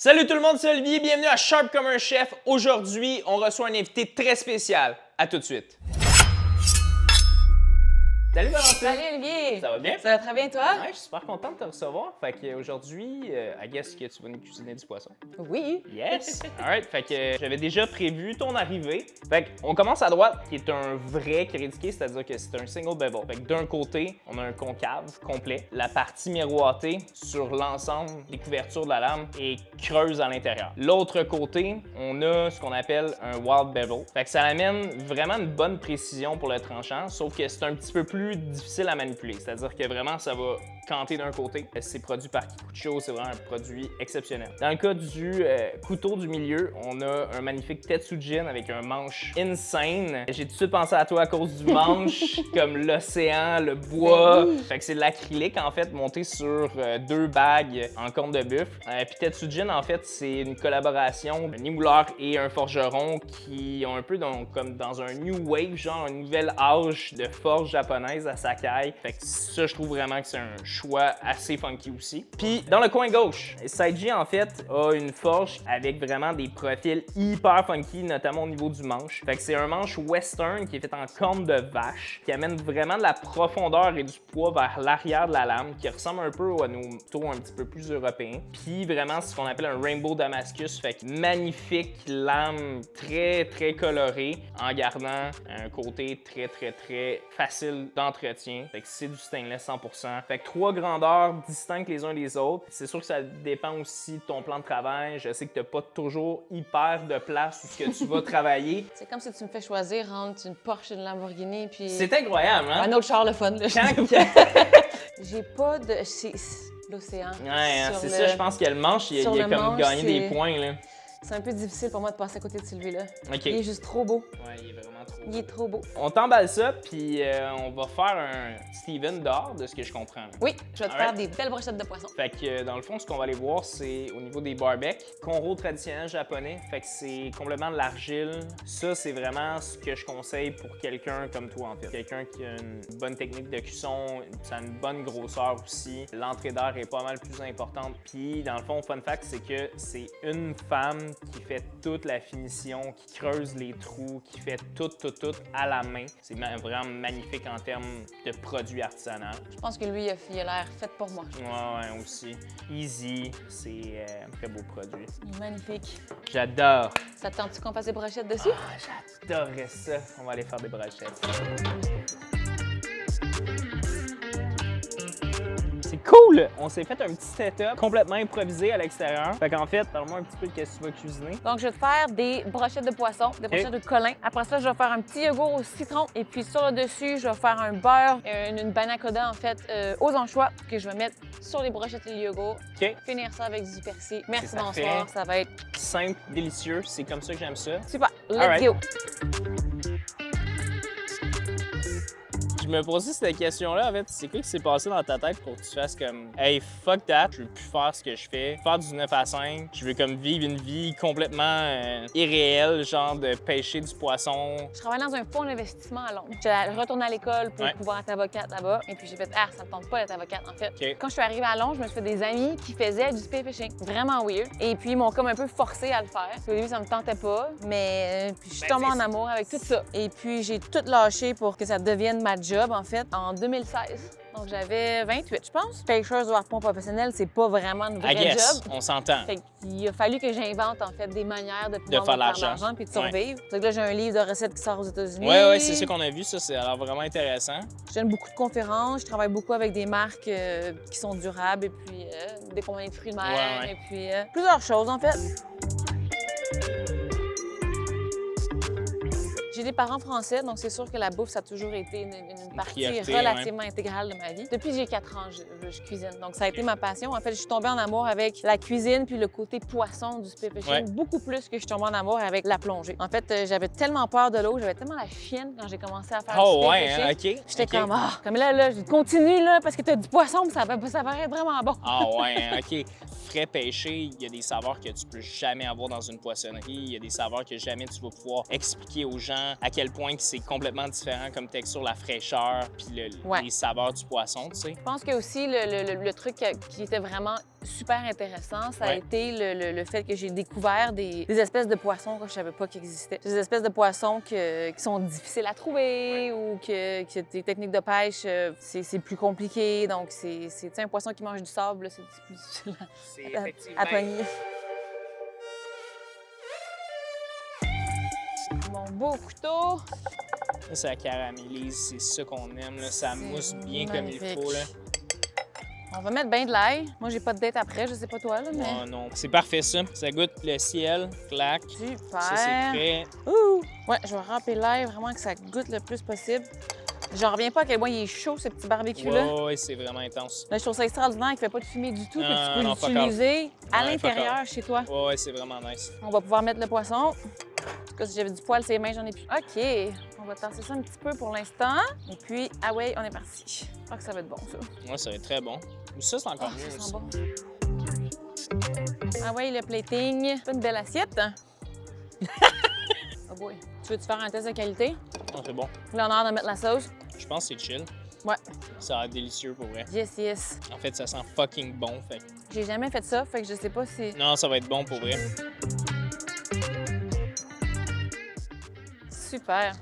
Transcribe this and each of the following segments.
Salut tout le monde, c'est Olivier, bienvenue à Sharp comme un chef. Aujourd'hui, on reçoit un invité très spécial. À tout de suite. Salut Valentin! Salut Olivier! Ça va bien? Ça va très bien toi? Ouais, je suis super content de te recevoir. Fait qu'aujourd'hui, I guess que tu vas nous cuisiner du poisson. Oui! Yes! Alright, fait que j'avais déjà prévu ton arrivée. Fait qu'on commence à droite, qui est un vrai critiqué, c'est-à-dire que c'est un single bevel. Fait que d'un côté, on a un concave complet. La partie miroitée sur l'ensemble des couvertures de la lame est creuse à l'intérieur. L'autre côté, on a ce qu'on appelle un wild bevel. Fait que ça amène vraiment une bonne précision pour le tranchant, sauf que c'est un petit peu plus difficile à manipuler. C'est-à-dire que vraiment, ça va canter d'un côté. C'est produit par Kikuchi, c'est vraiment un produit exceptionnel. Dans le cas du couteau du milieu, on a un magnifique Tetsujin avec un manche insane. J'ai tout de suite pensé à toi à cause du manche, comme l'océan, le bois. Fait que c'est de l'acrylique, en fait, monté sur deux bagues en corne de buffle. Puis Tetsujin, en fait, c'est une collaboration d'un émouleur et un forgeron qui ont un peu comme dans un new wave, genre un nouvel âge de forge japonaise à Sakai. Fait que ça, je trouve vraiment que c'est un choix assez funky aussi. Puis dans le coin gauche, Saiji en fait a une forge avec vraiment des profils hyper funky, notamment au niveau du manche. Fait que c'est un manche western qui est fait en corne de vache, qui amène vraiment de la profondeur et du poids vers l'arrière de la lame, qui ressemble un peu à nos couteaux un petit peu plus européens. Puis vraiment, c'est ce qu'on appelle un Rainbow Damascus. Fait que magnifique lame très colorée en gardant un côté très facile d'entretien. Fait que c'est du stainless 100%. Fait que trois grandeurs distinctes les uns des autres. C'est sûr que ça dépend aussi de ton plan de travail. Je sais que t'as pas toujours hyper de place où ce que tu vas travailler. C'est comme si tu me fais choisir entre une Porsche et une Lamborghini puis... C'est incroyable, hein? Un autre char le fun, là. Quand... J'ai pas de... C'est l'océan. Ouais, c'est ça, je pense que le manche, il a comme gagné des points, là. C'est un peu difficile pour moi de passer à côté de celui-là. OK. Il est juste trop beau. Ouais, il est vraiment trop beau. Il est trop beau. On t'emballe ça, puis on va faire un Steven dehors, de ce que je comprends. Oui, je vais te faire des belles brochettes de poisson. Fait que dans le fond, ce qu'on va aller voir, c'est au niveau des barbecues. Konro traditionnel japonais, fait que c'est complètement de l'argile. Ça, c'est vraiment ce que je conseille pour quelqu'un comme toi, en fait. Quelqu'un qui a une bonne technique de cuisson, ça a une bonne grosseur aussi. L'entrée d'air est pas mal plus importante. Puis dans le fond, fun fact, c'est que c'est une femme qui fait toute la finition, qui creuse les trous, qui fait tout à la main. C'est vraiment magnifique en termes de produits artisanaux. Je pense que lui, il a l'air fait pour moi. Ouais, aussi. Easy, c'est un très beau produit. Il est magnifique. J'adore. Ça te tente-tu qu'on fasse des brochettes dessus? Ah, j'adorerais ça. On va aller faire des brochettes. C'est cool! On s'est fait un petit setup complètement improvisé à l'extérieur. Fait qu'en fait, parle-moi un petit peu de ce que tu vas cuisiner. Donc, je vais te faire des brochettes de poisson, des brochettes de colin. Après ça, je vais faire un petit yogourt au citron. Et puis sur le dessus, je vais faire un beurre, une banana en fait, aux anchois que je vais mettre sur les brochettes et le yogourt. OK. Finir ça avec du persil. Merci, C'est bonsoir. parfait. Ça va être Simple, délicieux. C'est comme ça que j'aime ça. super. Let's Alright. go! Je me posais cette question-là, en fait, c'est quoi qui s'est passé dans ta tête pour que tu fasses comme « Hey, fuck that, je veux plus faire ce que je fais, faire du 9 à 5, je veux comme vivre une vie complètement irréelle, genre de pêcher du poisson. » Je travaille dans un fonds d'investissement à Londres. Je retourne à l'école pour pouvoir être avocate là-bas. Et puis j'ai fait « Ah, ça me tente pas d'être avocate, en fait. OK. Quand je suis arrivée à Londres, je me suis fait des amis qui faisaient du spearfishing. Vraiment weird. Et puis ils m'ont comme un peu forcé à le faire. Au début, ça me tentait pas, mais puis je suis tombée en amour avec tout ça. Et puis j'ai tout lâché pour que ça devienne ma job, en fait, en 2016. Donc j'avais 28, je pense. Pêcheuse ou harpon professionnel, c'est pas vraiment une vraie job. On s'entend. Fait qu'il a fallu que j'invente, en fait, des manières de pouvoir faire faire l'argent. de l'argent puis de survivre. C'est que là, j'ai un livre de recettes qui sort aux États-Unis. Ouais, c'est ça qu'on a vu, ça a l'air vraiment intéressant. Je donne beaucoup de conférences, je travaille beaucoup avec des marques qui sont durables et puis des compagnies de fruits de mer et puis plusieurs choses, en fait. J'ai des parents français, donc c'est sûr que la bouffe, ça a toujours été une partie priorité, relativement intégrale de ma vie. Depuis que j'ai 4 ans, je cuisine. Donc ça a été ma passion. En fait, je suis tombée en amour avec la cuisine puis le côté poisson du spearfishing, beaucoup plus que je suis tombée en amour avec la plongée. En fait, j'avais tellement peur de l'eau, j'avais tellement la chienne quand j'ai commencé à faire du spearfishing. OK. J'étais comme là, je continue là parce que t'as du poisson, ça va être vraiment bon. OK. Frais pêché, il y a des saveurs que tu peux jamais avoir dans une poissonnerie. Il y a des saveurs que jamais tu vas pouvoir expliquer aux gens vraiment à quel point que c'est complètement différent comme texture, la fraîcheur, puis les saveurs du poisson, tu sais. Je pense que aussi le truc qui était vraiment super intéressant, ça a été le fait que j'ai découvert des espèces de poissons que je savais pas qu'ils existaient. Des espèces de poissons qui sont difficiles à trouver ou que des techniques de pêche, c'est plus compliqué. Donc, c'est un poisson qui mange du sable, c'est plus difficile à pogner. Mon beau couteau. Ça caramélise, c'est ça qu'on aime, là. Ça mousse bien magnifique. comme il faut, là. On va mettre bien de l'ail. Moi, j'ai pas de date après, je sais pas toi, là, mais... Oh non, c'est parfait, ça. Ça goûte le ciel, clac. Super. Ça, c'est prêt. Ouh! Ouais, je vais râper l'ail, vraiment que ça goûte le plus possible. J'en reviens pas à quel point il est chaud, ce petit barbecue-là. Ouais, c'est vraiment intense. Là, je trouve ça extraordinaire qu'il fait pas de fumée du tout, que tu peux non, l'utiliser à Ouais, l'intérieur chez toi. Ouais, c'est vraiment nice. On va pouvoir mettre le poisson. En tout cas, si j'avais du poil sur les mains, j'en ai plus. OK. On va tasser ça un petit peu pour l'instant. Et puis, ah ouais, on est parti. Je crois que ça va être bon, ça. Ouais, ça va être très bon. Ou ça, c'est encore mieux Ça aussi. sent bon. Ah ouais, le plating. C'est pas une belle assiette. Oh boy. Tu veux-tu faire un test de qualité? Non, c'est bon. L'honneur de mettre la sauce. Je pense que c'est chill. Ouais. Ça a l'air délicieux pour vrai. Yes, yes. En fait, ça sent fucking bon. Fait que... J'ai jamais fait ça, fait que je sais pas si... Non, ça va être bon pour vrai. Super.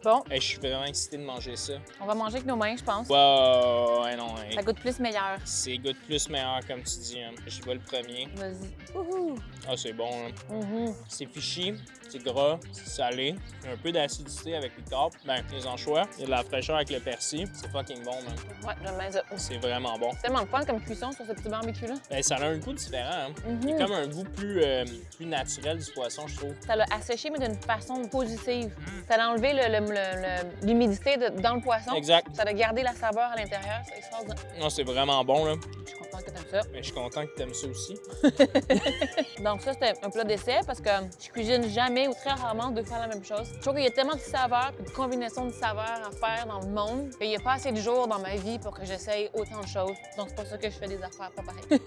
Bon, Hey, je suis vraiment excité de manger ça. on va manger avec nos mains, je pense. Ouais, non. Hey. Ça goûte plus meilleur. C'est goûte plus meilleur, comme tu dis. Hein. Je vois le premier. Vas-y. Wouhou! Ah, c'est bon. Hein. Mhm. C'est fishy, c'est gras, c'est salé. Il y a un peu d'acidité avec les carpes. Ben, les anchois. Il y a de la fraîcheur avec le persil. C'est fucking bon, man. Ouais, j'aime bien ça. C'est vraiment bon. C'est tellement de fun comme cuisson sur ce petit barbecue-là. Ben, ça a un goût différent. Hein. Il y a comme un goût plus naturel du poisson, je trouve. Ça l'a asséché, mais d'une façon positive. Ça a enlevé l'humidité dans le poisson. Exact. Ça a gardé la saveur à l'intérieur. C'est extraordinaire. Non, c'est vraiment bon, là. Je suis contente que t'aimes ça. Mais je suis content que tu aimes ça aussi. Donc ça, c'était un plat d'essai parce que je cuisine jamais ou très rarement deux fois la même chose. Je trouve qu'il y a tellement de saveurs et de combinaisons de saveurs à faire dans le monde qu'il n'y a pas assez de jours dans ma vie pour que j'essaye autant de choses. Donc c'est pour ça que je fais des affaires pas pareilles.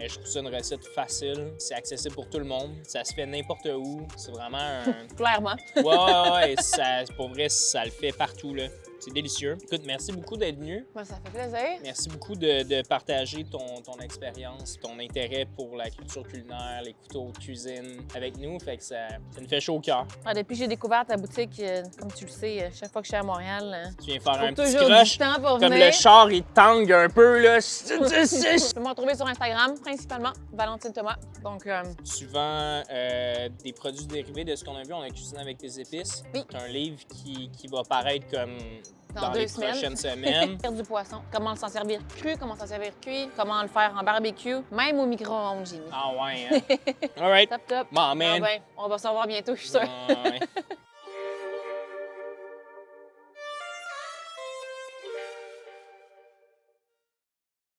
Je trouve ça une recette facile. C'est accessible pour tout le monde. Ça se fait n'importe où. C'est vraiment un... Clairement. Ouais. Ça, pour vrai, ça le fait partout, là. C'est délicieux. Écoute, merci beaucoup d'être venu. Ben, ça fait plaisir. Merci beaucoup de partager ton expérience, ton intérêt pour la culture culinaire, les couteaux de cuisine avec nous. Fait que ça nous fait chaud au cœur. Ah, depuis que j'ai découvert ta boutique, comme tu le sais, chaque fois que je suis à Montréal, Tu viens faire un faut petit toujours crush. du temps pour Comme venir. le char, il tangue un peu, là. Tu peux me retrouver sur Instagram, principalement, Valentine Thomas. Donc, Souvent, des produits dérivés de ce qu'on a vu, on a cuisiné avec tes épices. Oui. C'est un livre qui va paraître comme dans les 2 semaines. prochaines semaines. Faire du poisson. Comment s'en servir cru, comment s'en servir cuit, comment le faire en barbecue, même au micro-ondes, j'ai mis. Ah ouais, hein? All right. Top, top. Bon, man. Ah ben, on va se revoir bientôt, je suis sûre. Ouais.